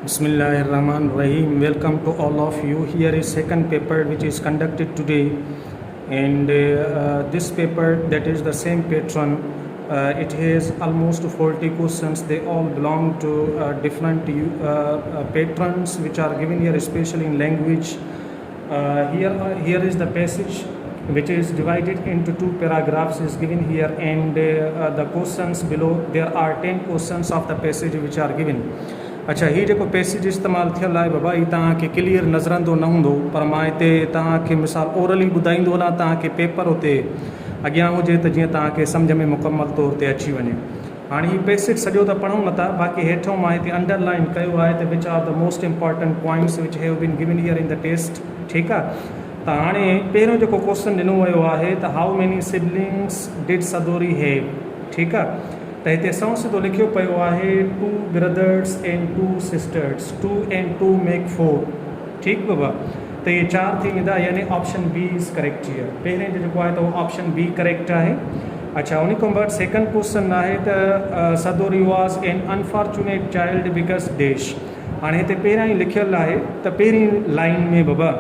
Bismillahirrahmanirrahim. Welcome to all of you. Here is second paper which is conducted today, and this paper, that is the same patron. It has almost 40 questions. They all belong to different patrons which are given here, especially in language. Here is the passage which is divided into two paragraphs is given here, and the questions below. There are 10 questions of the passage which are given. अच्छा, ही जो passage इस्तेमाल थियल है बाबा, ये तव्हांखे clear नज़रंदो न हूंदो, पर मां हिते तव्हांखे मिसाल ओरली ॿुधाईंदो ना, तव्हांखे पेपर उते अॻियां हुजे त जीअं तव्हांखे सम्झ में मुकमल तौर ते अची वञे। हाणे ही पैसेज सॼो त पढ़ूं नथा, बाक़ी हेठों मां हिते अंडरलाइन कयो आहे त which are the most important points which have been given here in the test. ठीकु आहे, त हाणे पहिरियों जेको क्वेश्चन ॾिनो वियो आहे त हाउ many siblings did Sadori have. ठीकु आहे, त हिते सौ सिधो लिखियो पियो आहे 2 brothers and 2 sisters, 2 and 2 make 4। ठीकु बाबा, त इहे 4 थी वेंदा, यानी option B is correct here. पहिरें जो जेको आहे त उहो ऑप्शन बी करेक्ट आहे। अच्छा, उन खां बाद सेकंड क्वेश्चन आहे त Sadori was an unfortunate child because dash. हाणे हिते पहिरियां ई लिखियलु आहे त पहिरीं लाइन में बाबा,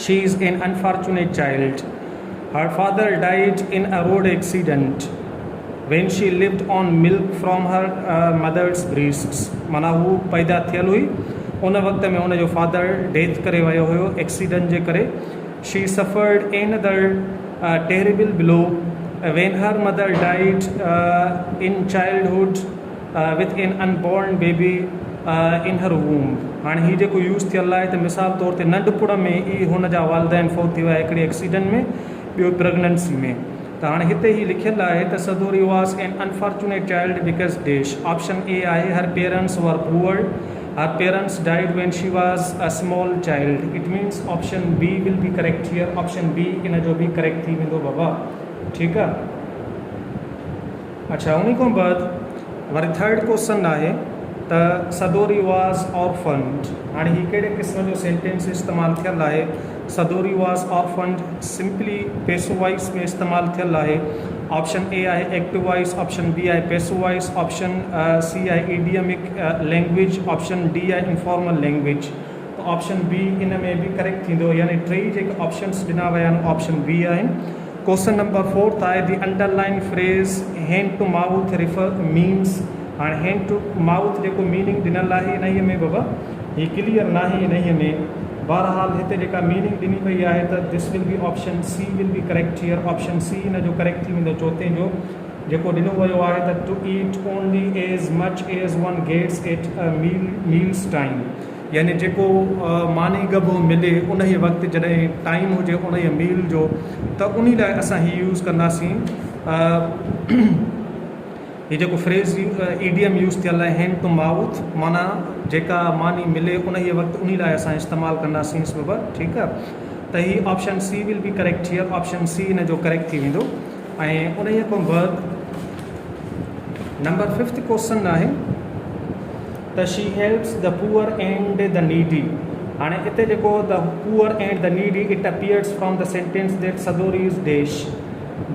she is an unfortunate child, her father died in a road accident when she lived on milk from her mother's breasts। माना हू पैदा थियल हुई, उन वक़्त में उन जो फादर डेथ करे वियो हुयो एक्सीडेंट जे करे। She suffered another terrible blow when her mother died in childhood with an unborn baby in her womb। हाणे हीउ जेको यूज़ थियल आहे त मिसाल तौर ते नंढपुण में ई हुन जा वालदेन फौत थी विया हिकिड़ी एक्सीडेंट में, ॿियो प्रेगनेंसी में। त हाणे हिते ही लिखियलु आहे त Sadori was an unfortunate child because dash. Option A आहे her parents were poor, her parents died when she was a small child. It means option B will be correct here. Option B इन जो बि correct थी वेंदो बाबा। ठीकु आहे, अच्छा, उन खां बाद वरी थर्ड क्वेश्चन आहे त सदोरी वॉज ऑर्फन्ड। हाणे हीउ कहिड़े क़िस्म जो सेंटेंस इस्तेमालु थियलु आहे? सदोरी वॉज ऑर्फन्ड सिंपली पेसो वाइस में इस्तेमालु थियलु आहे। ऑप्शन ए आहे एक्टिव वाइस, ऑप्शन बी आहे पेसो वाइस, ऑप्शन सी आहे इडियमिक लैंग्वेज, ऑप्शन डी आहे इंफॉर्मल लैंग्वेज। त ऑप्शन बी इन में बि करेक्ट थींदो, यानी टे जेके ऑप्शन्स ॾिना विया आहिनि ऑप्शन बी आहिनि। क्वेश्चन नंबर 4 आहे the underline phrase hand to mouth refer means. हाणे हैंड टू माउथ जेको मीनिंग ॾिनल आहे इन्हीअ में बाबा हीउ क्लियर न आहे इन्हीअ में। बहरहाल हिते जेका मीनिंग ॾिनी पई आहे त this will be option C will be correct here. Option C इन जो करेक्ट थी वेंदो। चौथे जो जेको ॾिनो वियो आहे त to eat only as much as one gets at a meal's time, यानी जेको मानी गबो मिले उन ई वक़्तु जॾहिं टाइम हुजे उन ई मील जो, त उन लाइ असां हीउ यूज़ कंदासीं। हीउ जेको फ्रेज़ ईडियम यूज़ थियल आहे हैंड टू माउथ, माना जेका मानी मिले उन ई वक़्तु उन लाइ असां इस्तेमालु कंदासीं बाबा। ठीकु आहे, त हीउ option C will be correct here. Option C इन जो करेक्ट थी वेंदो। ऐं उन ई खां बाद नंबर 5 क्वेश्चन आहे त she helps the poor and the needy. हाणे हिते जेको the poor and the needy it appears from the sentence that Sadori is dash,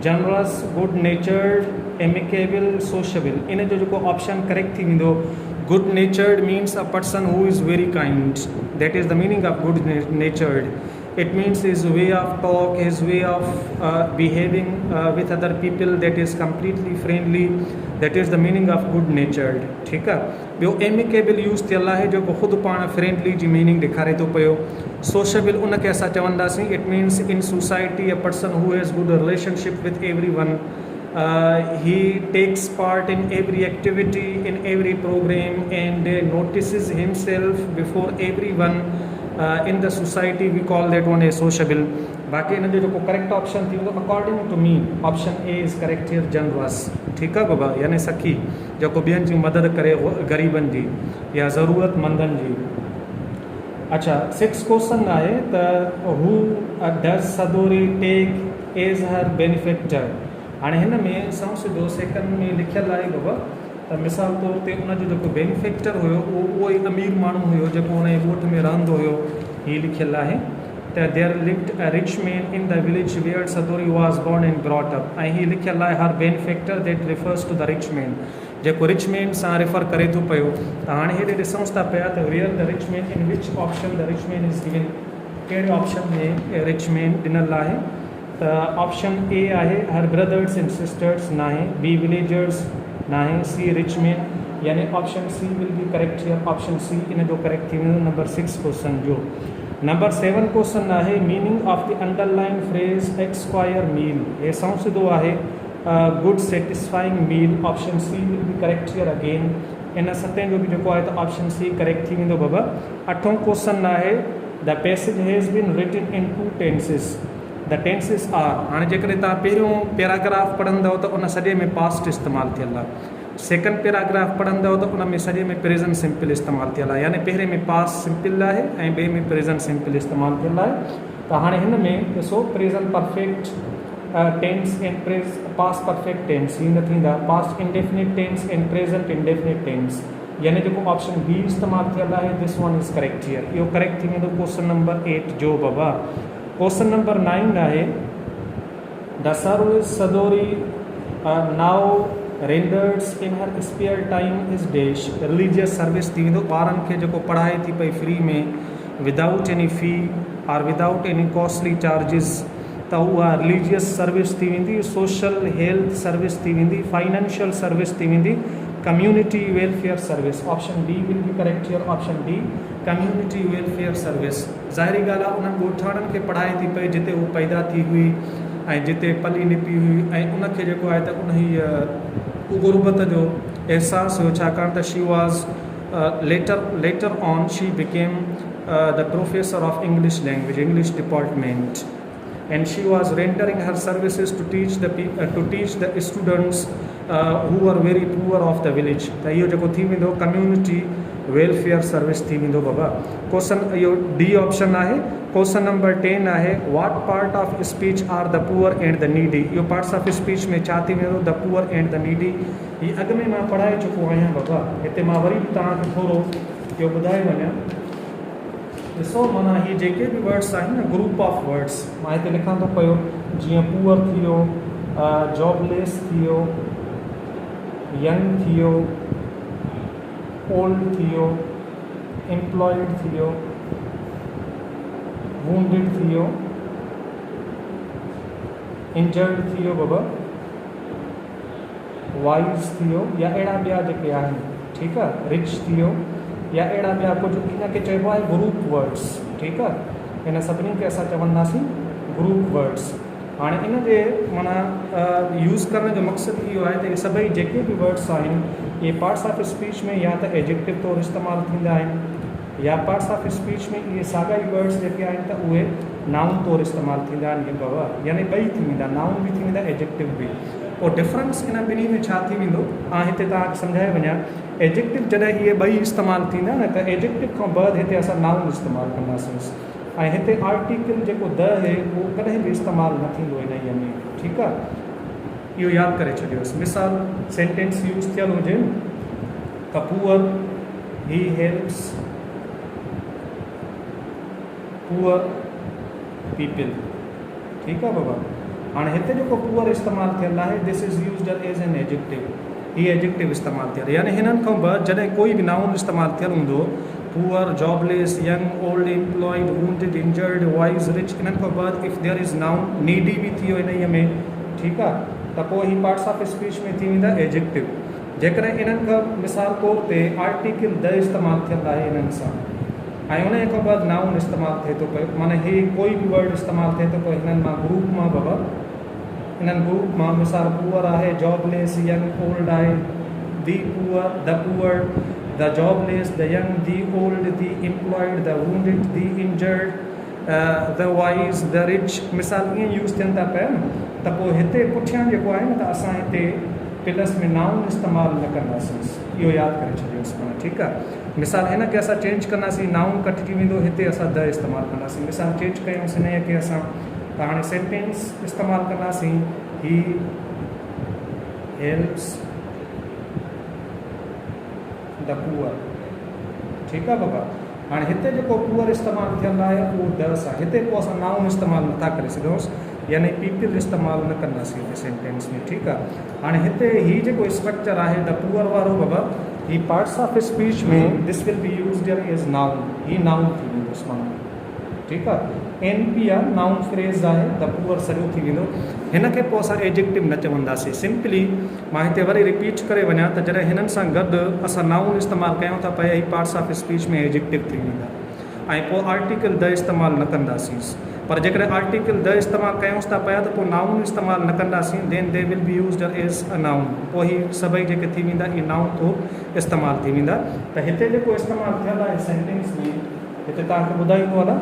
generous, good natured, amicable, sociable. इन जो जेको ऑप्शन करेक्ट थी वेंदो। Good natured means a person who is very kind, that is the meaning of good natured. It means his way of talk, his way of behaving with other people, that is completely friendly, that is the meaning of good नेचर्ड। ठीकु आहे, ॿियो amicable use थियल आहे जेको ख़ुदि पाण friendly जी meaning ॾेखारे थो पियो। सोशेबल उनखे असां चवंदासीं, it means in society a person हू has good relationship with every one. He takes part in every activity, in every program, and notices himself before everyone in the society. We call that one a sociable। बाक़ी इन जो जेको correct option थी वेंदो according to me option A is correct here, generous. ठीकु आहे बाबा, यानी सखी जेको ॿियनि जी मदद करे ग़रीबनि जी या ज़रूरतमंदनि जी। अच्छा, 6 क्वेश्चन आहे त हू डज़ सदोरी टेक एज हर बेनिफिक्टर। हाणे हिन में सौ सिधो सेकंड में लिखियलु आहे बाबा त मिसाल तौर ते उनजो जेको बेनिफिक्टर हुयो उहो ई अमीर माण्हू हुयो जेको उन जे ॻोठ में रहंदो हुयो। हीउ लिखियलु आहे त there lived a rich man in the village where Sadori was born and brought up. ऐं हीउ लिखियलु आहे her benefactor that refers to the rich man, जेको रिच मैन सां रेफर करे थो पियो। त हाणे हेॾे ॾिसूं था पिया त वेयर द रिच मैन इन which option the rich man is given, कहिड़े ऑप्शन में रिच मैन ॾिनल आहे। त ऑप्शन ए आहे हर ब्रदर्स एंड सिस्टर्स न आहे, बी विलेजर्स न आहे, सी रिच मैन, यानी option C will be correct here. Option C इन जो करेक्ट थी वेंदो नंबर 6 क्वेश्चन जो। नंबर 7 क्वेश्चन आहे meaning of the underline phrase a square meal. हे सिधो आहे good satisfying meal. Option C will be correct here again. इन 7 जो बि जेको आहे त ऑप्शन सी करेक्ट थी वेंदो बाबा। 8 क्वेश्चन आहे the passage has been written in 2 tenses, the tenses R. हाणे जेकॾहिं तव्हां पहिरियों पैराग्राफ पढ़ंदव त उन सॼे में पास्ट इस्तेमालु थियल आहे, सेकंड पैराग्राफ पढ़ंदव त उन में सॼे में प्रेज़ेंट सिंपल इस्तेमालु थियल आहे, यानी पहिरें में पास्ट सिंपल आहे ऐं ॿिए में प्रेज़ेंट सिंपल इस्तेमालु थियल आहे। त हाणे हिन में ॾिसो present perfect tense and past perfect tense ही न थींदा, past indefinite tense and present indefinite tense, यानी जेको ऑप्शन बी इस्तेमालु थियल आहे this one is correct here. इहो करेक्ट थी वेंदो क्वेश्चन नंबर 8 जो बाबा। क्वेश्चन नंबर 9 आहे द सर्विस सदोरी now renders in her spare time is dash. Religious service थी वेंदो, ॿारनि खे जेको पढ़ाए थी पई फ्री में विदाउट एनी फ़ी और विदाउट एनी कॉस्टली चार्जिस, त उहा रिलीजियस सर्विस थी वेंदी, सोशल हेल्थ सर्विस थी वेंदी, फाइनेंशियल सर्विस थी वेंदी, community welfare service. Option D will be correct here. Option D community welfare service. ज़ाहिरी ॻाल्हि आहे उन्हनि ॻोठाणनि खे पढ़ाए थी पई जिते उहो पैदा थी हुई ऐं जिते पली निपी हुई, ऐं उनखे जेको आहे त उन गुरबत जो अहसासु हुयो, छाकाणि त she was later on she became the professor of English language, English department, and she was rendering her services to teach the students who were very poor of the village। त इहो जेको थी वेंदो कम्युनिटी वेलफेयर सर्विस थी वेंदो बाबा। Question इहो D option आहे। क्वेश्चन नंबर 10 आहे what part of speech are the poor and the needy. इहो पार्ट्स ऑफ स्पीच में छा थी वेंदो the poor and the needy. हीअ अॻु में मां पढ़ाए चुको आहियां बाबा, हिते मां वरी बि तव्हांखे थोरो इहो ॿुधाए वञा। ॾिसो माना हीअ जेके बि वर्ड्स आहिनि न ग्रुप ऑफ वर्ड्स, मां हिते लिखां थो पियो, जीअं पुअर थी वियो, जॉबलेस थी वियो, यंग थी वियो, ओल्ड थी वियो, एम्प्लॉयड थी वियो, वूंडेड थी वियो, इंजर्ड थी वियो बाबा, वाइज थी वियो, या अहिड़ा ॿिया जेके आहिनि, ठीकु आहे, रिच थी वियो, या अहिड़ा ॿिया कुझु, इनखे चइबो आहे ग्रुप वर्ड्स। ठीकु आहे, इन सभिनी खे असां चवंदासीं ग्रुप वर्ड्स। हाणे इन जे माना यूज़ करण जो मक़सदु इहो आहे त इहे सभई जेके बि वर्ड्स आहिनि इहे पार्ट्स ऑफ स्पीच में या त एडजेक्टिव तौरु इस्तेमालु थींदा आहिनि, या पार्ट्स ऑफ स्पीच में इहे साॻा ई वर्ड्स जेके आहिनि त उहे नाउन तौरु इस्तेमालु थींदा आहिनि। इहे बाबा यानी ॿई थी वेंदा, नाउन बि थी वेंदा, एडजेक्टिव बि। पोइ डिफरेंस इन ॿिन्ही में छा थी वेंदो, हिते तव्हांखे सम्झाए वञा। एडजेक्टिव जॾहिं इहे ॿई इस्तेमालु थींदा न त एडजेक्टिव खां बाद हिते असां नाउन इस्तेमालु कंदासीं, ऐं हिते आर्टिकल जेको द आहे उहो कॾहिं बि इस्तेमालु न थींदो इन में। ठीकु आहे, इहो यादि करे छॾियोसि। मिसाल सेंटेंस यूज़ थियल हुजे त पुअर ही हेल्प्स पुअर पीपल। ठीकु आहे बाबा। हाणे हिते जेको पुअर इस्तेमालु थियल आहे this is used as an adjective, हीअ एडजेक्टिव इस्तेमालु थियल, यानी हिननि खां बाद जॾहिं कोई बि नाउन इस्तेमालु थियल हूंदो, poor, jobless, young, old, employed, wounded, injured, wise, rich, इन्हनि खां बाद if there is noun, needy बि थी वियो इन में। ठीकु आहे, त पोइ हीअ पार्ट्स ऑफ स्पीच में थी वेंदा एडजेक्टिव। जेकॾहिं इन्हनि खां मिसाल तौर ते आर्टिकल द इस्तेमालु थियल आहे इन्हनि सां, ऐं उन खां बाद नाउन इस्तेमालु थिए थो पियो, माना हे कोई बि वर्ड इस्तेमालु थिए थो पियो हिननि मां ग्रुप मां बाबा, इन्हनि ग्रुप मां मिसाल पुअर आहे, जॉबलेस, यंग, ओल्ड आहे, the poor, the jobless, the young, the old, the employed, the wounded, the injured, the wise, the rich, मिसाल ईअं यूज़ थियनि था पिया न। त पोइ हिते पुठियां जेको आहे न त असां हिते प्लस में नाउन इस्तेमालु न कंदासीं, इहो यादि करे छॾियोसि माना। ठीकु आहे, मिसाल हिनखे असां चेंज कंदासीं, नाउन कटिजी वेंदो, हिते असां द इस्तेमालु कंदासीं। मिसाल चेंज कयूंसीं हिन खे असां, त हाणे सेंटेंस इस्तेमालु कंदासीं, ही हेल्प्स द पुअर। ठीकु आहे बाबा। हाणे हिते जेको पुअर इस्तेमालु थियल आहे उहो द सां, हिते पोइ असां नाउन इस्तेमालु नथा करे सघूंसि, यानी पीपल इस्तेमालु न कंदासीं हिन सेंटेंस में, ठीकु आहे। हाणे हिते हीउ जेको स्ट्रक्चर आहे द पुअर वारो बाबा, ही पार्ट्स ऑफ स्पीच में this will be used as noun, ही नाउन थी वेंदो माना, ठीकु आहे। एन पी आहे नाउन फ्रेज़ आहे, द पुअर सॼो थी वेंदो। हिन खे पोइ असां एडजेक्टिव न चवंदासीं, सिंपली मां हिते वरी रिपीट करे वञा त जॾहिं हिननि सां गॾु असां नाउन इस्तेमालु कयूं था पिया, ही पार्ट्स ऑफ स्पीच में एडजेक्टिव थी वेंदा, ऐं पोइ आर्टिकल द इस्तेमालु न कंदासीं। पर जेकॾहिं आर्टिकल द इस्तेमालु कयूंसि था पिया त पोइ नाउन इस्तेमालु न कंदासीं, then they will be used as a noun, पोइ ही सभई जेके थी वेंदा इहे नाउन थो इस्तेमालु थी वेंदा। त हिते जेको इस्तेमालु थियल आहे सेंटेंस में, हिते तव्हांखे ॿुधाईंदो आहे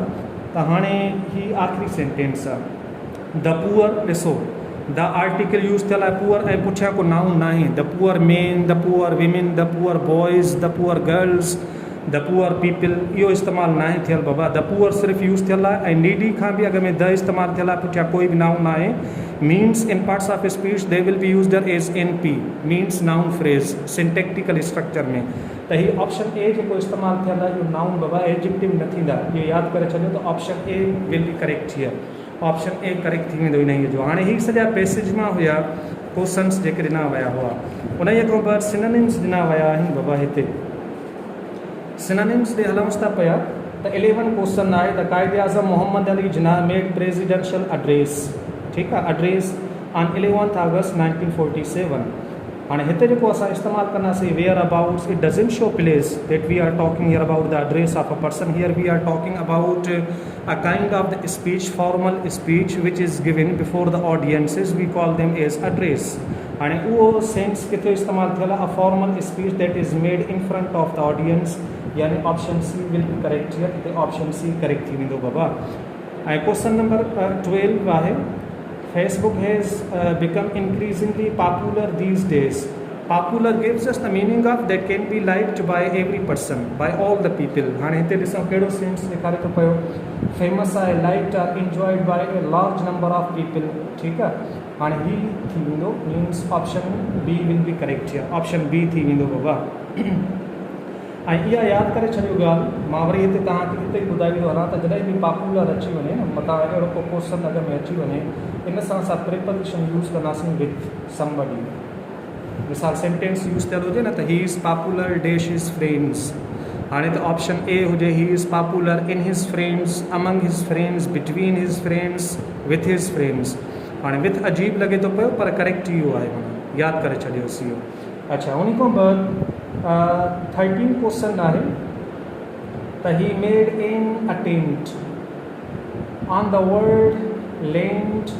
त हाणे ही आख़िरी सेंटेंस आहे, द पुअर, ॾिसो द आर्टिकल यूज़ थियल आहे पुअर ऐं पुठियां को नाउन न आहे, the poor men, the poor women, the poor boys, the poor girls, the poor people, इहो इस्तेमालु न आहे थियल बाबा। द पुअर सिर्फ़ु यूज़ थियल आहे ऐं नीडी खां बि अॻ में द इस्तेमालु थियल आहे, पुठियां कोई बि नाउन न आहे। Means in parts of speech they will be used as an P, means noun phrase syntactical structure में। त हीउ ऑप्शन ए जेको इस्तेमालु थियल आहे इहो नाउन बाबा एडजेक्टिव न थींदा, इहो यादि करे छॾियो त option A will be correct here, option A correct थी वेंदो इन जो। हाणे हीअ सॼा पैसेज मां हुया क्वेश्चन्स जेके ॾिना विया हुआ, उन खां बाद सिनोनिम्स ॾिना विया आहिनि बाबा। हिते सिनोनिम्स ॾे हलूंसि था पिया त 11 क्वेश्चन आहे त कायदे आज़म Mohammad Ali Jinnah made presidential address, ठीकु आहे, एड्रेस ऑन 11 अगस्त 1947। हाणे हिते जेको असां इस्तेमालु कंदासीं whereabouts, it doesn't show place that we are talking here about the address of a person, here we are talking about a kind of the speech, formal speech which is given before the audiences, we call them as address. हाणे उहो sense किथे इस्तेमालु थियल आहे, a formal speech that is made in front of the audience, यानी option C will be correct here, हिते option C correct थी वेंदो बाबा। ऐं क्वेश्चन नंबर 12 आहे, Facebook has become increasingly popular these days, popular gives us the meaning of that can be liked by every person, by all the people. हाणे हिते ॾिसूं कहिड़ो सेंस ॾेखारे थो पियो, फेमस आहे, liked or enjoyed by a large number of people, ठीकु आहे। हाणे ही थी वेंदो, means option B will be correct here, option B थी वेंदो बाबा। ऐं इहा यादि करे छॾियो ॻाल्हि, मां वरी हिते तव्हांखे हिते ई ॿुधाईंदो हलां त जॾहिं बि पॉपुलर अची वञे न, मथां अहिड़ो को क्वेश्चन अॻ में अची वञे, इन सां असां प्रिपोजिशन यूज़ कंदासीं विथ समबडी। मिसाल सेंटेंस यूज़ थियल हुजे न त ही इज़ पॉपुलर डैश हिज फ्रेंड्स, हाणे त ऑप्शन ए हुजे he is popular in his friends, among हिज फ्रेंड्स, बिटवीन हिज फ्रेंड्स, विथ हिज फ्रेंड्स। हाणे विथ अजीब लॻे थो पियो पर करेक्ट इहो आहे, माना यादि करे छॾियोसीं इहो। अच्छा, उन खां बाद 13 क्वेश्चन आहे त he made an attempt on the world land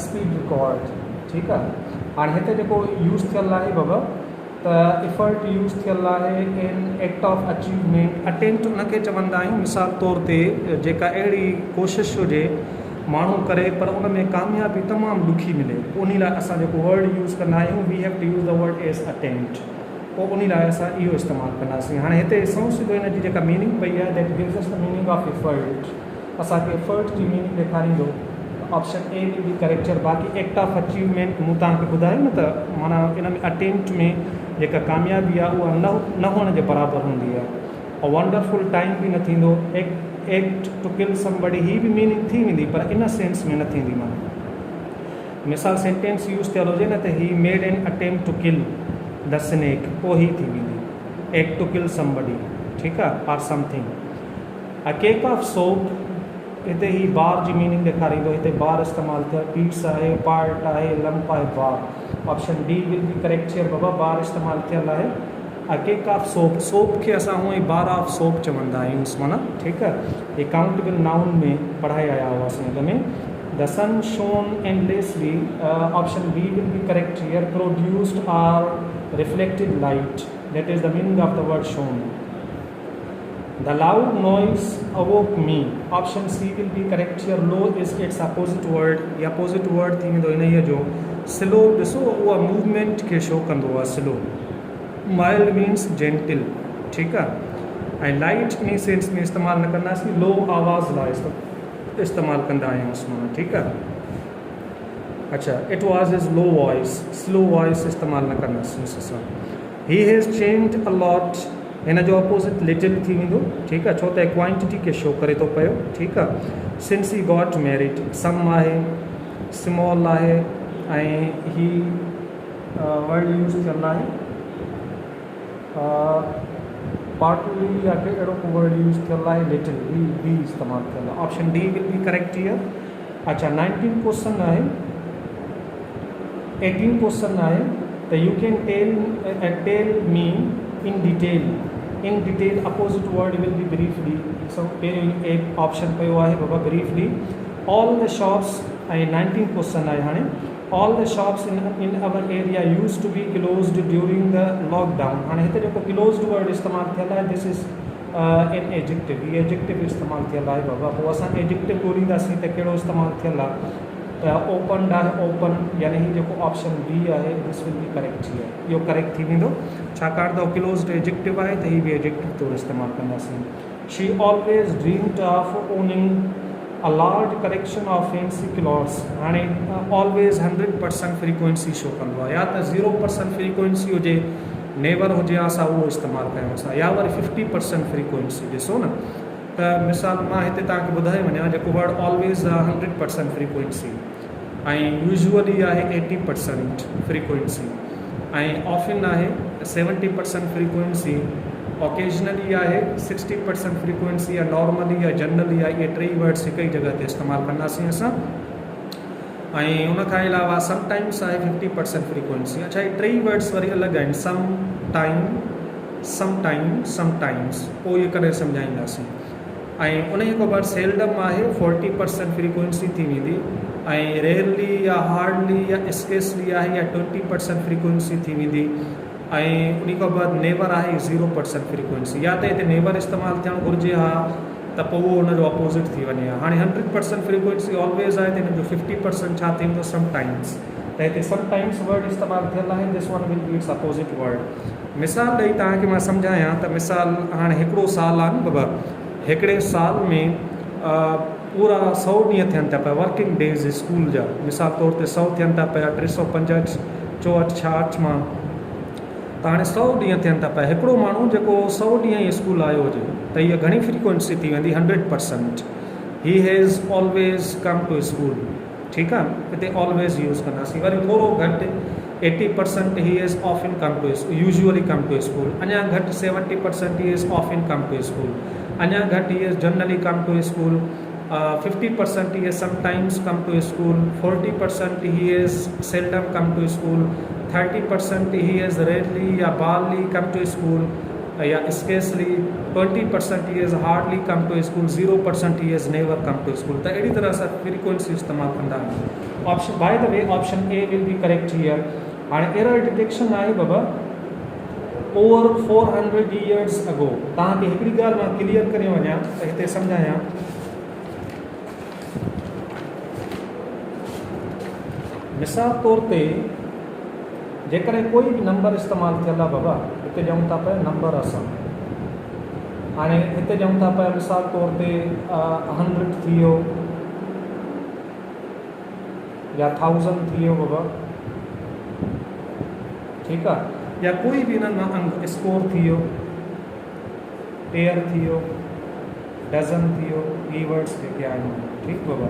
speed record, ठीकु आहे। हाणे हिते जेको यूज़ थियल आहे बाबा त एफर्ट यूज़ थियल आहे in act of achievement, attempt उनखे चवंदा आहियूं मिसाल तौर ते जेका अहिड़ी कोशिशि हुजे माण्हू करे पर उन में कामयाबी तमामु ॾुखी मिले, उन लाइ असां जेको वर्ड यूज़ कंदा आहियूं we have to use the word as attempt, पोइ उन लाइ असां इहो इस्तेमालु कंदासीं। हाणे हिते ॾिसूं सिधो हिन जी जेका मीनिंग पई आहे that gives us the meaning of effort, असांखे एफर्ट जी मीनिंग ॾेखारींदो, option A will be correct here. बाक़ी एक्ट ऑफ अचीवमेंट मूं तव्हांखे ॿुधायो न त माना इन में अटेम्प्ट में जेका कामयाबी आहे उहा न हुअण जे बराबरि हूंदी आहे, और वंडरफुल टाइम बि न थींदो। एक्ट टू किल समबडी ही बि मीनिंग थी वेंदी पर इन सेंस में न थींदी। माना मिसाल सेंटेंस यूज़ थियल हुजे न त he made an attempt to kill the snake, पोइ ही थी वेंदी एक्ट टू किल समबडी, ठीकु आहे, or something. A cake of soap, हिते ही बार जी मीनिंग ॾेखारींदो, हिते बार इस्तेमालु थियल, पीस आहे, पार्ट आहे, लंप आहे, bar, option D will be correct here बाबा, बार इस्तेमालु थियल आहे। A cake of soap, soap खे असां हूअं ई बार ऑफ सोप चवंदा आहियूं, माना ठीकु आहे। हे काउंटेबल नाउन में पढ़ाए आया हुआसीं हिन में। The sun shone endlessly, option B will be correct here, produced or reflected light, that is the meaning of the word shone. The loud noise awoke me, option C will be correct here, low is its opposite word, या opposite word थी वेंदो इन जो। slow ॾिसो उहा movement खे show कंदो आहे, slow, mild means gentle, ठीकु आहे। ऐं लाइट इन सेंस में इस्तेमालु न कंदासीं, लो आवाज़ लाइ इस्तेमालु कंदा आहियूं उसमें, ठीकु आहे। अच्छा, it was is low voice, slow voice इस्तेमालु न कंदासीं असां। He has changed a lot, हिन जो अपोज़िट लिटिल थी वेंदो, ठीकु आहे, छो त क्वांटिटी खे शो करे थो पियो, ठीकु आहे। सिंस ही गॉट मैरिड, सम आहे, स्मॉल आहे ऐं ही वर्ड यूज़ थियल आहे पार्टली या के अहिड़ो को वर्ड यूज़ थियल आहे लिटिल बी इस्तेमालु थियल आहे option D will be correct here अच्छा 19 क्वेश्चन आहे 18 क्वेश्चन आहे त U can tell me in detail opposite word will be briefly सो पहिरियों एक ऑप्शन पियो आहे बाबा ब्रीफली ऑल द शॉप्स ऐं 19 क्वेश्चन आहे हाणे all the shops in our area used to be closed during the lockdown हाणे हिते जेको closed word इस्तेमालु थियल आहे this is an adjective ही adjective इस्तेमालु थियल आहे बाबा पोइ असां adjective ॻोल्हींदासीं त कहिड़ो इस्तेमालु थियल आहे त opened आहे open यानी ही जेको ऑप्शन बी आहे this will be correct here इहो करेक्ट थी वेंदो छाकाणि त closed adjective आहे त ही बि adjective तौरु इस्तेमालु कंदासीं she always dreamed of owning a large collection of fancy clothes हाणे ऑलवेज 100% फ्रीक्वेंसी शो कंदो आहे या त 0% फ्रीक्वेंसी हुजे नेवर हुजे असां उहो इस्तेमालु कयूं असां या वरी 50% फ्रीक्वेंसी ॾिसो न त मिसाल मां हिते तव्हांखे ॿुधाए वञा जेको वर्ड ऑलवेज 100% फ्रीक्वेंसी ऐं यूजुअली आहे 80% फ्रीक्वेंसी ऐं ऑफन आहे 70% फ्रीक्वेंसी ओकेजनली आहे 60% फ्रीक्वेंसी या नॉर्मली या जनरली आहे इहे टई वर्ड्स हिकु ई जॻह ते इस्तेमालु कंदासीं असां ऐं उन खां अलावा समटाइम्स आहे 50% फ्रीक्वेंसी अच्छा इहे टई वर्ड्स वरी अलॻि आहिनि समटाइम्स पोइ इहे करे सम्झाईंदासीं ऐं उन खां बाद सेल्डम आहे 40% फ्रीक्वेंसी थी वेंदी ऐं रेयरली या हार्डली या स्केसली आहे या 20% फ्रीक्वेंसी थी वेंदी ऐं उन खां बाद नेवर आहे 0% फ्रीक्वेंसी या त हिते नेवर इस्तेमालु थियणु घुरिजे हा त पोइ उहो हुनजो अपोज़िट थी वञे हा हाणे 100% फ्रीक्वेंसी ऑलवेज आहे त हिन जो 50% छा थींदो समटाइम्स त हिते समटाइम्स वर्ड इस्तेमालु थियल आहे this one will be it's opposite word मिसाल ॾेई तव्हांखे मां सम्झायां त मिसाल हाणे हिकिड़ो साल आहे न बाबा हिकिड़े साल में पूरा 100 ॾींहं थियनि था पिया वर्किंग डेज़ स्कूल जा मिसाल तौर ते 100 थियनि था पिया 365 64 66 मां त हाणे 100 ॾींहं थियनि था पिया हिकिड़ो माण्हू जेको 100 ॾींहं ई स्कूल आयो हुजे त इहा घणी फ्रीक्वेंसी थी वेंदी 100% he has always come to school ठीकु आहे हिते ऑलवेज यूज़ कंदासीं वरी थोरो घटि 80% he has often come to usually come to school अञा घटि 70% he has often come to school अञा घटि he has generally come to school 50% he has sometimes come to school 40% he has seldom come to school 30% he has rarely या barely come to school या scarcely 20% he has hardly come to school 0% he has never come to school त अहिड़ी तरह सां frequency इस्तेमालु कंदा आहियूं option by the way option A will be correct here हाणे एरर डिटेक्शन आहे बाबा ओवर 400 years ago तव्हांखे हिकिड़ी ॻाल्हि मां क्लियर करे वञा त हिते सम्झायां मिसाल तौर ते जेकॾहिं कोई बि नंबर इस्तेमालु थियल आहे बाबा हिते चऊं था पिया नंबर असां हाणे हिते चऊं था पिया मिसाल तौर ते 100 थी वियो या 1000 थी वियो बाबा ठीकु आहे या कोई बि हिननि मां अंग स्कोर थी वियो पेयर थी वियो डज़न थी वियो ई वर्ड्स जेके आहिनि ठीकु बाबा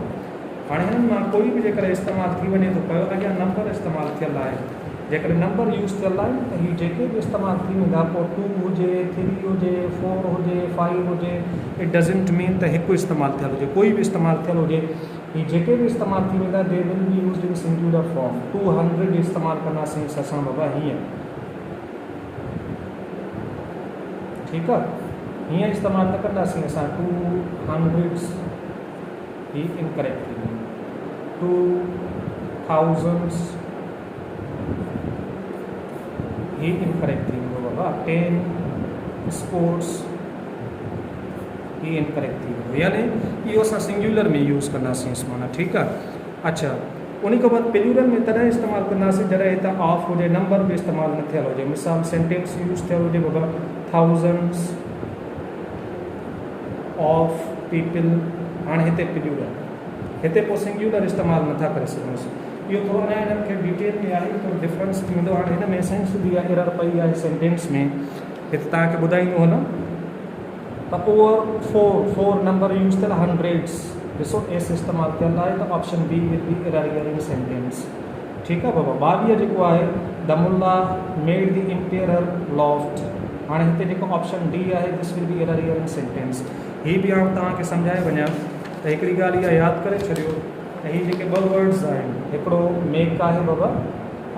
हाणे हिननि मां कोई बि जेकॾहिं इस्तेमालु थी वञे थो पियो अॻियां नंबर इस्तेमालु थियल आहे जेकॾहिं नंबर यूज़ थियल आहे त हीअ जेके बि इस्तेमालु थी वेंदा पोइ 2 हुजे 3 हुजे 4 हुजे 5 हुजे इट डज़ंट मीन त हिकु इस्तेमालु थियल हुजे कोई बि इस्तेमालु थियल हुजे हीअ जेके बि इस्तेमालु थी वेंदा दे विल बी यूज़ड इन सिंगुलर फॉर्म 200 इस्तेमालु कंदासीं असां बाबा हीअं ठीकु आहे हीअं इस्तेमालु न कंदासीं असां 200 ही इनकरेक्ट थी वेंदी 2000 ही इनकरेक्ट थी वेंदो बाबा 10 स्पोर्ट्स ही इनकरेक्ट थी वेंदो यानी इहो असां सिंगुलर में यूज़ कंदासीं माना ठीकु आहे अच्छा उन खां बाद प्लूरल में तॾहिं इस्तेमालु कंदासीं जॾहिं हिते ऑफ हुजे नंबर बि इस्तेमालु न थियल हुजे मिसाल सेंटेंस यूज़ थियल हुजे बाबा thousands ऑफ पीपल हाणे हिते प्लूरल हिते पोइ सिंगुलर इस्तेमालु नथा करे सघूंसि इहो थोरो अञा हिननि खे डिटेल में आहे थोरो डिफरेंस थी वेंदो हाणे हिन में सेंस बि आहे एरर पई आहे सेंटेंस में हिते तव्हांखे ॿुधाईंदो न त ओवर 4 नंबर यूज़ थियल हंड्रेड्स ॾिसो एस इस्तेमालु थियल आहे त option B will be error here in sentence. ठीकु आहे बाबा। 22 जेको आहे the mullah made the emperor लॉफ्ट। हाणे हिते जेको ऑप्शन डी आहे this will be error here in sentence. हीअ बि आउं तव्हांखे सम्झाए वञा त हिकिड़ी ॻाल्हि इहा यादि करे छॾियो त हीअ जेके ॿ वर्ड्स आहिनि, हिकिड़ो मेक आहे बाबा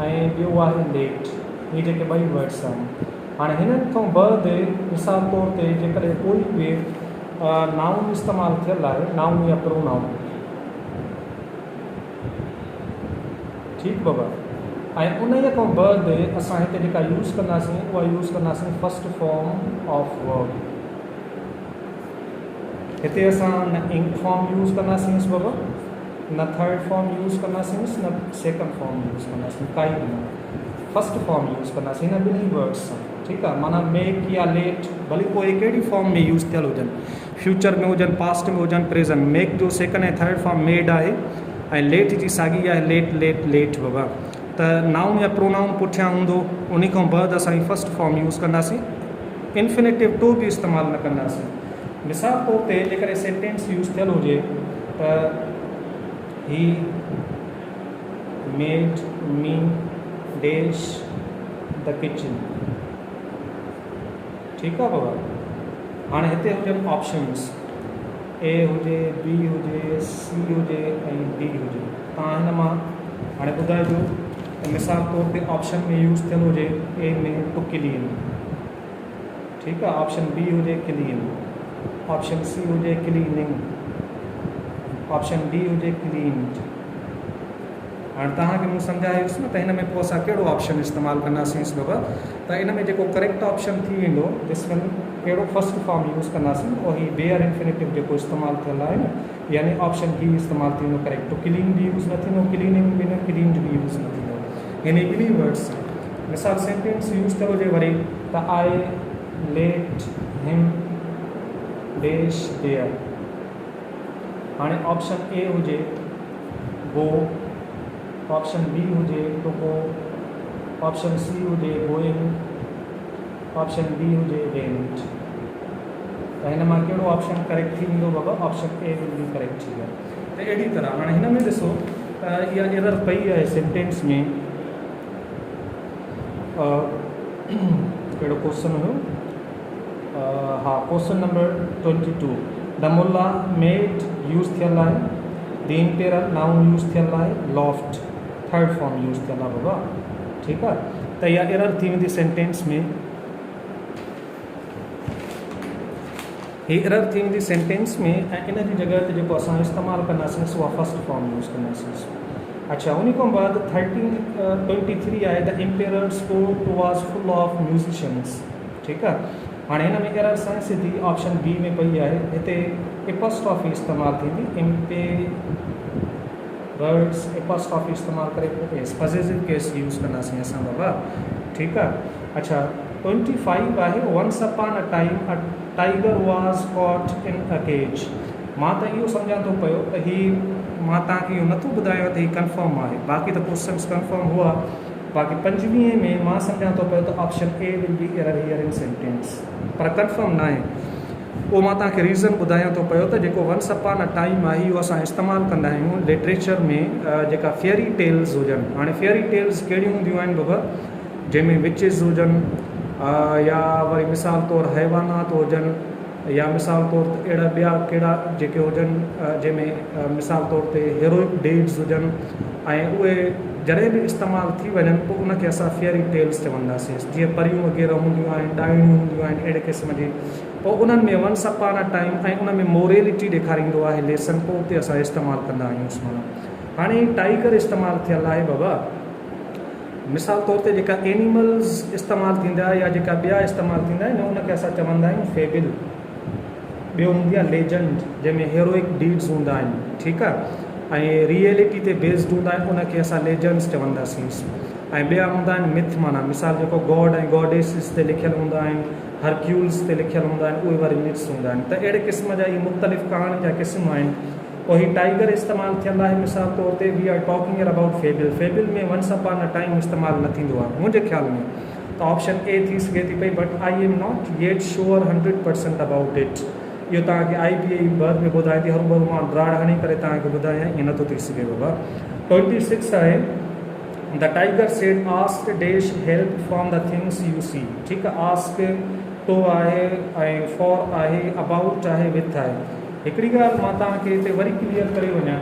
ऐं ॿियो आहे लेट। हीअ जेके ॿई वर्ड्स आहिनि, हाणे हिननि खां बाद मिसाल तौर ते जेकॾहिं कोई बि नाउन इस्तेमालु थियल आहे, नाउन या प्रोनाउन, ठीकु बाबा, ऐं उन खां बाद असां हिते जेका यूज़ कंदासीं उहा यूज़ कंदासीं फस्ट फॉर्म ऑफ वर्ब। हिते असां न इंक फॉर्म यूज़ कंदासीं बाबा, न थर्ड फॉर्म यूज़ कंदासीं, न सेकंड फॉर्म यूज़ कंदासीं, काई बि न, फस्ट फॉर्म यूज़ कंदासीं हिन ॿिन्ही वर्ड्स सां। ठीकु आहे, माना मेक या लेट भले पोइ कहिड़ी फॉर्म में यूज़ थियल हुजनि, फ्यूचर में हुजनि, पास्ट में हुजनि, प्रेज़ेंट। मेक जो सेकंड ऐं थर्ड फॉर्म मेड आहे ऐं लेट जी साॻी आहे लेट लेट लेट बाबा। त नाउन या प्रोनाउन पुठियां हूंदो, उन खां बाद असां फस्ट फॉर्म यूज़ कंदासीं, इन्फिनेटिव टू बि इस्तेमालु न कंदासीं। मिसाल तौर ते जेकॾहिं सेंटेंस यूज़ थियल हुजे त he made me dash the kitchen. ठीकु आहे बाबा। हाणे हिते हुजनि ऑप्शन्स, ए हुजे, बी हुजे, सी हुजे ऐं डी हुजे। तव्हां हिन मां हाणे ॿुधाइजो त मिसाल तौर ते ऑप्शन में यूज़ थियल हुजे ए में टू क्लीन, ठीकु आहे, ऑप्शन बी हुजे क्लीन, ऑप्शन सी हुजे क्लीनिंग, ऑप्शन डी हुजे क्लीन्ड। हाणे तव्हांखे मूं सम्झायोसि न त हिन में पोइ असां कहिड़ो ऑप्शन इस्तेमालु कंदासीं बाबा। त इन में जेको करेक्ट ऑप्शन थी वेंदो जिसमें कहिड़ो फस्ट फॉर्म यूज़ कंदासीं, और ही बेयर इन्फिनेटिव जेको इस्तेमालु थियल आहे न, यानी ऑप्शन बी इस्तेमालु थींदो करेक्ट। तो क्लीन बि यूज़ न थींदो, क्लीनिंग बि न, क्लीन्ड बि यूज़ न थींदो। हिन ॿिन्ही वर्ड्स मिसाल सेंटेंस यूज़ थियल हुजे वरी त I let him dash there. हाणे ऑप्शन ए हुजे गो, ऑप्शन बी हुजे टू गो, ऑप्शन सी हुजे गोइंग, ऑप्शन डी हुजे वेंट। त हिन मां कहिड़ो ऑप्शन करेक्ट थी वेंदो बाबा? Option A will be correct थी वियो। त अहिड़ी तरह हाणे हिन में ॾिसो त इहा एरर पई आहे सेंटेंस में। कहिड़ो क्वेश्चन हुयो? हा, question number 22। The mullah made use थियल आहे, द एम्पेयर नाउन यूज़ थियल आहे, लॉफ्ट थर्ड फॉर्म यूज़ थियल आहे बाबा। ठीकु आहे, त इहा एरर थी वेंदी सेंटेंस में। ही एरर थी वेंदी सेंटेंस में ऐं इन जी जॻह ते जेको असां इस्तेमालु कंदासीं उहा फस्ट फॉर्म यूज़ कंदासीं। अच्छा, उन खां बाद 23 आहे the Ampere's court was full of musicians. ठीकु आहे, हाणे हिन में एरर सां सिधी ऑप्शन बी में पई आहे, हिते एपोस्ट्रॉफी इस्तेमालु थींदी, वर्ड्स एपोस्ट्रॉफी इस्तेमालु करे पॉसेसिव केस यूज़ कंदासीं असां बाबा। ठीकु आहे। अच्छा, 25 आहे once upon a time a tiger was caught in a cage. मां त इहो सम्झां थो पियो त मां तव्हांखे इहो नथो ॿुधायो त हीउ कंफर्म आहे, बाक़ी त क्वेश्चन्स कंफर्म हुआ, बाक़ी 25 में मां सम्झां थो पियो त option A will be error here in sentence, पर कंफर्म न आहे। पोइ मां तव्हांखे रीज़न ॿुधायां थो पियो त जेको वंस अपॉन अ टाइम आहे इहो असां इस्तेमालु कंदा आहियूं लिटरेचर में जेका फेयरी टेल्स हुजनि। हाणे फेयरी टेल्स कहिड़ियूं हूंदियूं आहिनि बाबा? जंहिंमें विचिस हुजनि या वरी मिसाल तौरु हैवानात हुजनि, या मिसाल तौर ते अहिड़ा ॿिया कहिड़ा जेके हुजनि जंहिंमें मिसाल तौर ते हीरोइक डेड्स हुजनि, ऐं उहे जॾहिं बि इस्तेमालु थी वञनि पोइ उनखे असां फेयरी टेल्स चवंदासीं। जीअं परियूं वग़ैरह हूंदियूं आहिनि, डायणियूं हूंदियूं आहिनि, अहिड़े क़िस्म जी। पोइ उन्हनि में वंस अपॉन अ टाइम ऐं उन में मोरेलिटी ॾेखारींदो आहे लेसन, पोइ उते असां इस्तेमालु कंदा आहियूं। माना हाणे टाइगर इस्तेमालु थियल आहे बाबा। मिसाल तौर ते जेका एनिमल्स इस्तेमालु थींदा या जेका ॿिया इस्तेमालु थींदा आहिनि उनखे असां चवंदा आहियूं फेबिल। ॿियो हूंदी आहे लेजेंड, जंहिंमें हीरोइक डीड्स हूंदा आहिनि। ठीकु आहे, ऐं रियलिटी ते बेस्ड हूंदा आहिनि, उनखे असां लेजेंड्स चवंदासीं। ऐं ॿिया हूंदा आहिनि मिथ, माना मिसाल जेको गॉड ऐं गॉडेसिस ते लिखियलु हूंदा आहिनि, हरक्यूल्स ते लिखियलु हूंदा आहिनि, उहे वरी मिथ्स हूंदा आहिनि। त अहिड़े क़िस्म जा इहे मुख़्तलिफ़ कहाणी जा क़िस्म आहिनि। पोइ हीउ टाइगर इस्तेमालु थियल आहे मिसाल तौर ते वी आर टॉकिंग अबाउट फेबिल। फेबिल में वंस अपॉन अ टाइम इस्तेमालु न थींदो आहे मुंहिंजे ख़्याल में। त ऑप्शन ए थी सघे थी पई, but I am not yet sure 100% about it. इहो तव्हांखे IBA बाद में ॿुधाए थी, हर मां ड्राड़ हणी करे तव्हांखे ॿुधायां, ईअं नथो थी सघे बाबा। 26 आहे the tiger said ask dash help from the things you see. ठीकु आहे, आस्क तो आहे ऐं फॉर आहे, अबाउट आहे, विथ आहे। हिकिड़ी ॻाल्हि मां तव्हांखे हिते वरी क्लियर करे वञा,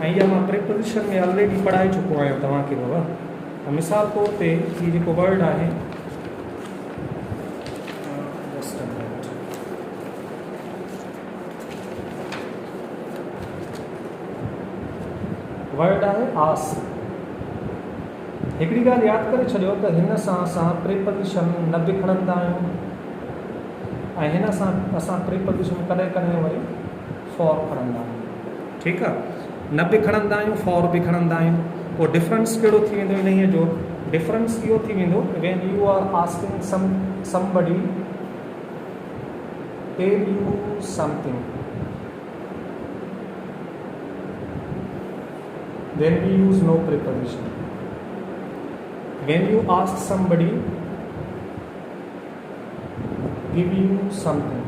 ऐं इहा मां प्रिपोजिशन में ऑलरेडी पढ़ाए चुको आहियां तव्हांखे बाबा। मिसाल तौर ते हीअ जेको वर्ड आहे, वर्ड आहे आस्क। हिकिड़ी ॻाल्हि यादि करे छॾियो त हिन सां असां प्रिपोजिशन न बि खणंदा आहियूं, ऐं हिन सां असां प्रिपोजिशन कॾहिं कॾहिं वरी फॉर खणंदा आहियूं। ठीकु आहे, न बि खणंदा आहियूं, फॉर बि खणंदा आहियूं। पोइ डिफरेंस कहिड़ो थी वेंदो इन्हीअ जो? डिफरेंस इहो थी वेंदो when you are asking somebody tell you something, then we use no preposition. When you ask somebody give you something,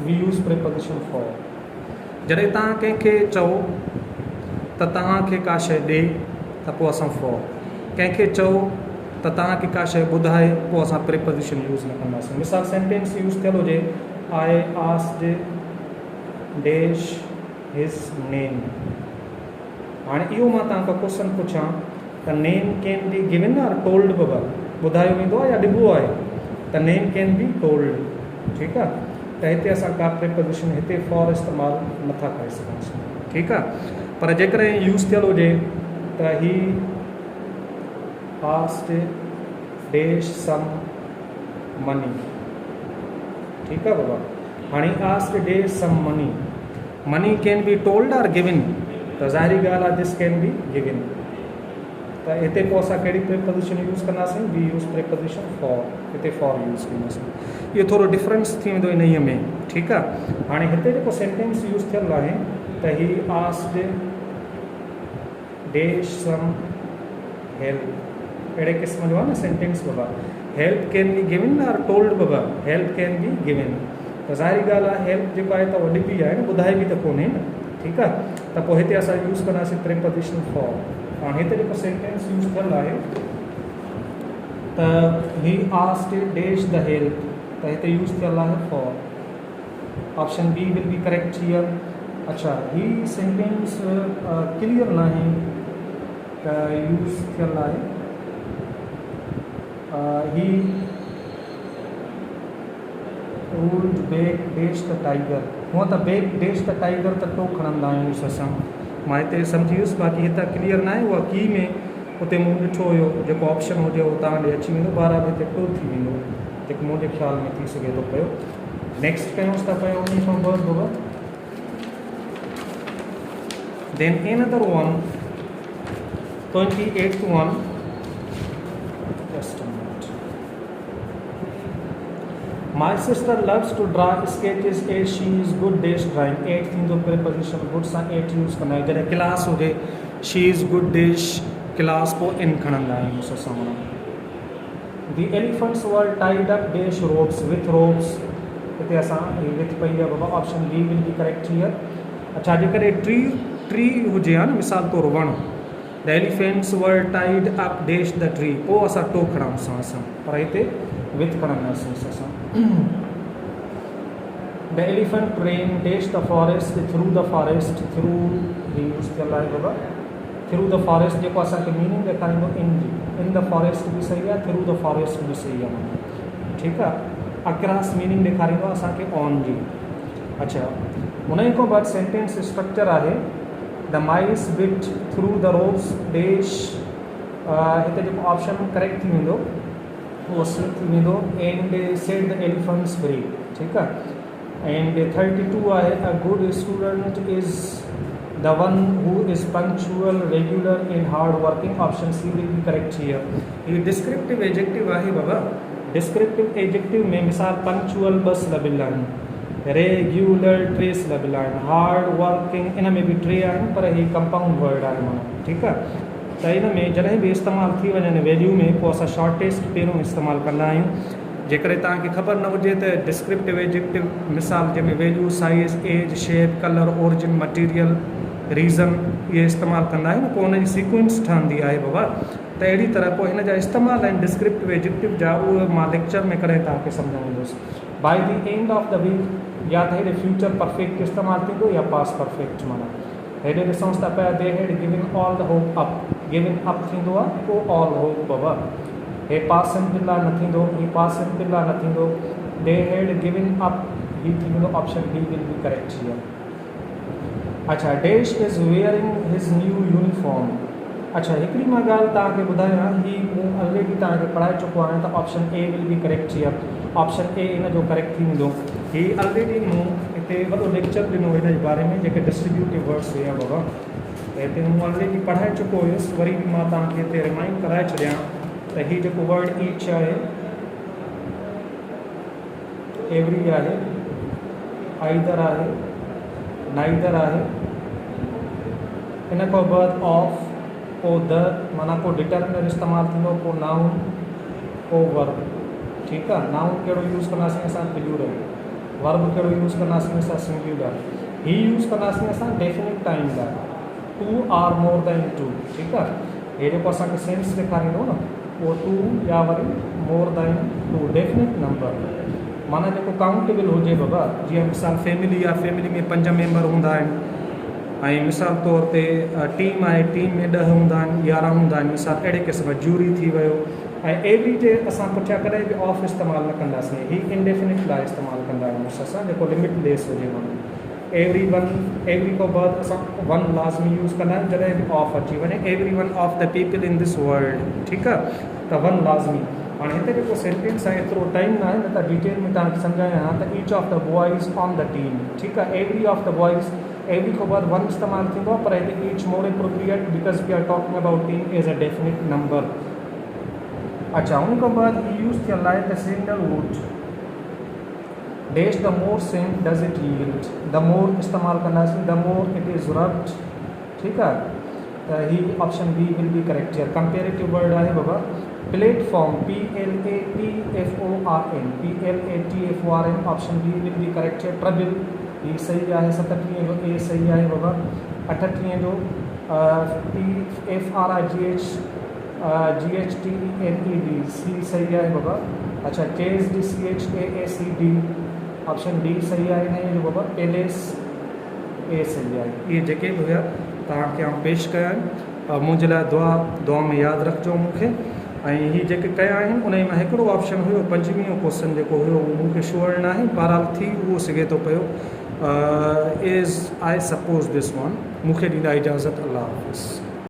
we use preposition for. जॾहिं तव्हां कंहिंखे चओ त तव्हांखे का शइ ॾे त पोइ असां for, कंहिंखे चओ त तव्हांखे का शइ ॿुधाए पोइ असां प्रिपोजिशन यूज़ न कंदासीं। मिसाल सेंटेंस यूज़ थियल हुजे, आई आस्क्ड डैश हिज नेम। हाणे इहो मां तव्हांखां क्वेश्चन पुछां त name can be given or told बाबा? ॿुधायो वेंदो आहे या ॾिबो आहे? त नेम कैन बी टोल्ड। ठीकु आहे, त हिते असां का प्रिपोजिशन हिते फॉर इस्तेमालु नथा करे सघांसीं। ठीकु आहे, पर जेकॾहिं यूज़ थियल हुजे त he asked dash some money. ठीकु आहे बाबा, हाणे asked dash some money, money can be told or given, त ज़ाहिरी ॻाल्हि आहे दिस कैन बी गिवन। त हिते पोइ असां कहिड़ी प्रिपोजिशन यूज़ कंदासीं? वी यूज़ प्रिपोजिशन फॉर, हिते फॉर यूज़ कंदासीं। इहो थोरो डिफरेंस थी वेंदो इन्हीअ में। ठीकु आहे, हाणे हिते जेको सेंटेंस यूज़ थियल आहे त he asked dash some help, अहिड़े क़िस्म जो आहे न सेंटेंस बाबा। Help can be given or told बाबा? हेल्प कैन बी गिवन, त ज़ाहिरी ॻाल्हि आहे हेल्प जेको आहे त वॾी बि आहे न, ॿुधाए बि त कोन्हे न। ठीकु आहे, त पोइ हिते असां यूज़ कंदासीं प्रिपोजिशन फॉर। हाणे हिते जेको सेंटेंस यूज़ थियल आहे त he asked dash the help, त हिते यूज़ थियल आहे for. Option B will be correct here. अच्छा, ही सेंटेंस क्लियर न आहे त यूज़ थियल आहे he ruled back dash the tiger. हूअं त बैक डैश द टाइगर त टो खणंदा आहियूं असां, मां हिते सम्झी वियुसि, बाक़ी हितां क्लियर न आहे। उहा की में उते मूं ॾिठो हुयो जेको ऑप्शन हुजे उहो तव्हां ॾे अची वेंदो, बराबरि हिते टो थी वेंदो, जेको मुंहिंजे ख़्याल में थी सघे थो पियो। नेक्स्ट कयूंसि था पियो 19 देन another one 28th one, just a minute. My sister loves to draw sketches as she is good dash drawing। 8 थींदो प्रिपोजिशन गुड सां 8 यूज़ कंदा आहियूं। जॾहिं क्लास हुजे she is good dash class, पोइ इन खणंदा आहियूं असां माना। The elephants were tied up dash ropes, with ropes, हिते असां विथ पई आहे बाबा। Option B will be correct here. अच्छा, जेकॾहिं ट्री हुजे हा न, मिसाल तौरु वणु, the elephants were tied up dash the tree, पोइ असां टो खणूं असां, पर हिते विथ खणंदासीं असां। The elephant rain dash the forest through the forest, through ही यूज़ थियल आहे बाबा। थ्रू द फॉरेस्ट जेको असांखे मीनिंग ॾेखारींदो इन जी, इन द फॉरेस्ट बि सही आहे, थ्रू द फॉरेस्ट बि सही आहे। ठीकु आहे, अक्रॉस मीनिंग ॾेखारींदो आहे असांखे ऑन जी। अच्छा, उन खां बाद सेंटेंस स्ट्रक्चर आहे the mice bit through the ropes dash, हिते जेको ऑप्शन करेक्ट थी वेंदो उहो सी थी वेंदो, and set the elephants free. ठीकु आहे, एंड 32 आहे a good student is the one who is punctual regular and hard working. Option C will be correct here. हीअ डिस्क्रिप्टिव एडजेक्टिव आहे बाबा। डिस्क्रिप्टिव एडजेक्टिव में मिसाल पंक्चुअल 2 सिलेबल आहिनि, regular 3 syllable आहिनि, हार्ड वर्किंग इन में बि 3 आहिनि, पर हीअ कंपाउंड वर्ड आहे माना। ठीकु आहे, त इन में जॾहिं बि इस्तेमालु थी वञनि वैल्यू में, पोइ असां शॉर्टेस्ट पहिरियों इस्तेमालु कंदा आहियूं। जेकॾहिं तव्हांखे ख़बर न हुजे त डिस्क्रिप्टिव एडजेक्टिव मिसाल जंहिंमें value size age shape colour origin material reason इहे इस्तेमालु कंदा आहियूं न पोइ हुनजी सीक्वेंस ठहंदी आहे बाबा। त अहिड़ी तरह पोइ हिन जा इस्तेमालु आहिनि डिस्क्रिप्टिव एडजेक्टिव जा, उहे मां लेक्चर में करे तव्हांखे सम्झाईंदुसि। By the end of the week या त हेॾे फ्यूचर परफेक्ट इस्तेमालु थींदो या पास्ट परफेक्ट। माना हेॾे ॾिसूं था पिया they had given all the hope up, given up थींदो आहे पोइ ऑल होप बाबा। हे पास्ट सिंपल लाइ न थींदो, ही पास्ट सिंपल लाइ न थींदो। दे हैड गिवन अप ही थी वेंदो option D will be correct here. अच्छा, डैश इज़ वेयरिंग हिज न्यू यूनिफॉर्म। अच्छा, हिकिड़ी मां ॻाल्हि तव्हांखे ॿुधायां, ही मूं ऑलरेडी तव्हांखे पढ़ाए चुको आहियां त option A will be correct here. Option A इन जो करेक्ट थी वेंदो। ही ऑलरेडी मूं हिते वॾो लेक्चर ॾिनो हिन जे बारे में जेके डिस्ट्रीब्यूटिव वर्ड्स हुआ बाबा, त हिते मूं ऑलरेडी पढ़ाए चुको हुयुसि। वरी बि मां तव्हांखे हिते रिमाइंड कराए छॾियां त हीउ जेको वर्ड ईच आहे, एवरी आहे, आइदर आहे, नाइदर आहे, इन खां बाद ऑफ, पोइ द, माना को डिटर्मिनर इस्तेमालु थींदो, पोइ नाउन, पोइ वर्ब। ठीकु आहे, नाउन कहिड़ो यूज़ कंदासीं असां प्लूरल, वर्ब कहिड़ो यूज़ कंदासीं असां सिंगुलर, ही यूज़ कंदासीं असां डेफिनिट टाइम लाइ, two or more than two. ठीकु आहे, हे जेको असांखे सेंस ॾेखारींदो न उहो टू या वरी more than two, definite number माना जेको काउंटेबल हुजे बाबा। जीअं मिसाल फैमिली आहे, फैमिली में 5 मेंबर हूंदा आहिनि, ऐं मिसाल तौर ते टीम आहे, टीम में 10 हूंदा आहिनि, 11 हूंदा आहिनि, मिसाल अहिड़े क़िस्म ज्यूरी थी वियो। ऐं एवरी जे असां पुठियां कॾहिं बि ऑफ इस्तेमालु न कंदासीं, ही इंडेफिनिट लाइ इस्तेमालु कंदा आहियूं असां, जेको लिमिट लेस हुजे। माना एवरी वन, एवरी खां बाद असां वन लाज़मी यूज़ कंदा आहियूं जॾहिं बि ऑफ अची वञे, every one of the people in this world. ठीकु आहे, त वन लाज़मी। हाणे हिते जेको सेंटेंस आहे एतिरो टाइम न आहे, न त डिटेल में तव्हांखे सम्झायां त each of the boys on the team. ठीकु आहे, every of the boys, every खां बाद वन इस्तेमालु थींदो आहे, पर हिते each more appropriate because we are talking about team as a definite number. अच्छा, उन खां बाद यूज़ थियल आहे the sandalwood dash the more scent does it yield. The more इस्तेमालु कंदासीं, the more it is rubbed. ठीकु आहे, त ही option B will be correct here. Comparative word आहे बाबा। Platform, PLATFORM, PLATFORM, option B will be correct here. Trouble, ही सही आहे। 37 जो ए सही आहे बाबा। 38 जो FRIGHTENED सी सही आहे बाबा। अच्छा, चेज़ CHAACD, ऑप्शन डी सही आहे हिन जो बाबा। पैलेस ए सही आहे। इहे जेके बि हुया तव्हांखे आउं पेश कया आहिनि, मुंहिंजे लाइ दुआ में यादि रखिजो मूंखे। ऐं हीअ जेके कया आहिनि उन मां हिकिड़ो ऑप्शन हुयो 25 क्वेश्चन जेको हुयो उहो मूंखे श्योर न आहे, बहरहाल थी उहो सघे थो पियो। Is I suppose this one. मूंखे ॾींदा इजाज़त, अल्लाह हाफ़िज़।